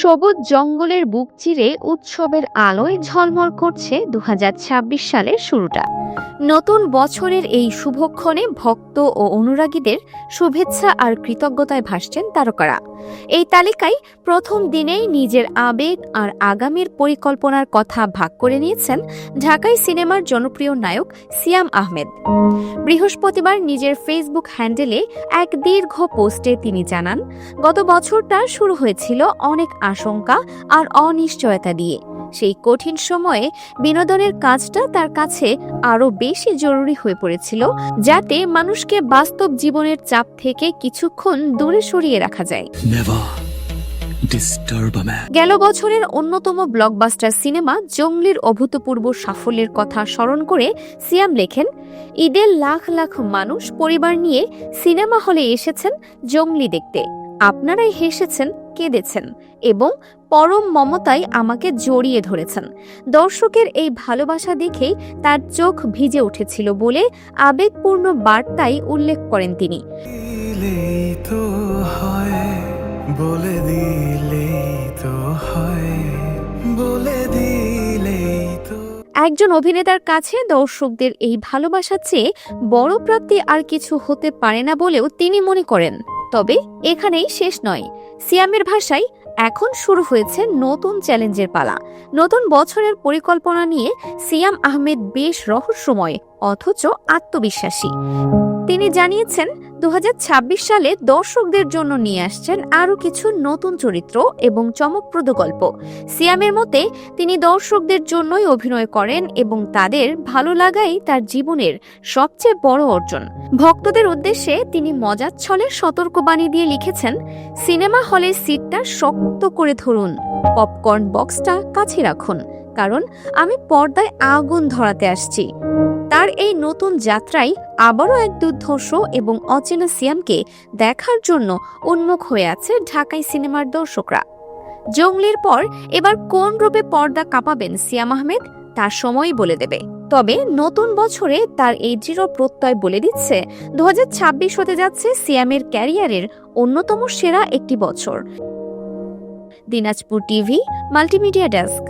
সবুজ জঙ্গলের বুক চিরে উৎসবের আলোয় ঝলমল করছে ২০২৬ সালের শুরুটা। নতুন বছরের এই শুভক্ষণে ভক্ত ও অনুরাগীদের শুভেচ্ছা আর কৃতজ্ঞতায় ভাসছেন তারকারা। এই তালিকায় প্রথম দিনেই নিজের আবেগ আর আগামীর পরিকল্পনার কথা ভাগ করে নিয়েছেন ঢাকাই সিনেমার জনপ্রিয় নায়ক সিয়াম আহমেদ। বৃহস্পতিবার নিজের ফেসবুক হ্যান্ডেলে এক দীর্ঘ পোস্টে তিনি জানান, গত বছরটা শুরু হয়েছিল অনেক আশঙ্কা আর অনিশ্চয়তা দিয়ে। সেই কঠিন সময়ে বিনোদনের কাজটা তার কাছে আরো বেশি জরুরি হয়ে পড়েছিল, যাতে মানুষকে বাস্তব জীবনের চাপ থেকে কিছুক্ষণ দূরে সরিয়ে রাখা যায়। গেল বছরের অন্যতম ব্লকবাস্টার সিনেমা জঙ্গলির অভূতপূর্ব সাফল্যের কথা স্মরণ করে সিয়াম লেখেন, ঈদের লাখ লাখ মানুষ পরিবার নিয়ে সিনেমা হলে এসেছেন জঙ্গলি দেখতে। আপনারাই হেসেছেন, কেঁদেছেন এবং পরম মমতায় আমাকে জড়িয়ে ধরেছেন। দর্শকের এই ভালোবাসা দেখেই তার চোখ ভিজে উঠেছিল বলে আবেগপূর্ণ বার্তায় উল্লেখ করেন তিনি। একজন অভিনেতার কাছে দর্শকদের এই ভালোবাসার চেয়ে বড় প্রাপ্তি আর কিছু হতে পারে না বলেও তিনি মনে করেন। তবে এখানেই শেষ নয়। সিয়ামের ভাষায়, এখন শুরু হয়েছে নতুন চ্যালেঞ্জের পালা। নতুন বছরের পরিকল্পনা নিয়ে সিয়াম আহমেদ বেশ রহস্যময় অথচ আত্মবিশ্বাসী। তিনি জানিয়েছেন ২০২৬ সালে দর্শকদের জন্য নিয়ে আসছেন আরও কিছু নতুন চরিত্র এবং চমকপ্রদ গল্প। সিয়ামের মতে, তিনি দর্শকদের জন্যই অভিনয় করেন এবং তাদের ভালো লাগাই তার জীবনের সবচেয়ে বড় অর্জন। ভক্তদের উদ্দেশ্যে তিনি মজার ছলে সতর্কবাণী দিয়ে লিখেছেন, সিনেমা হলের সিটটা শক্ত করে ধরুন, পপকর্ন বক্সটা কাছে রাখুন, কারণ আমি পর্দায় আগুন ধরাতে আসছি। তার এই নতুন যাত্রায় আবারও এক দুর্ধর্ষ এবং অচেনা সিয়ামকে দেখার জন্য উন্মুখ হয়ে আছে ঢাকাই সিনেমার দর্শকরা। জঙ্গলির পর এবার কোন রূপে পর্দা কাঁপাবেন সিয়াম আহমেদ, তার সময়ই বলে দেবে। তবে নতুন বছরে তার এই দৃঢ় প্রত্যয় বলে দিচ্ছে ২০২৬ হতে যাচ্ছে সিয়ামের ক্যারিয়ারের অন্যতম সেরা একটি বছর। Dinajpur TV, multimedia desk.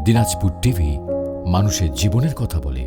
Dinajpur TV, মানুষের জীবনের কথা বলে।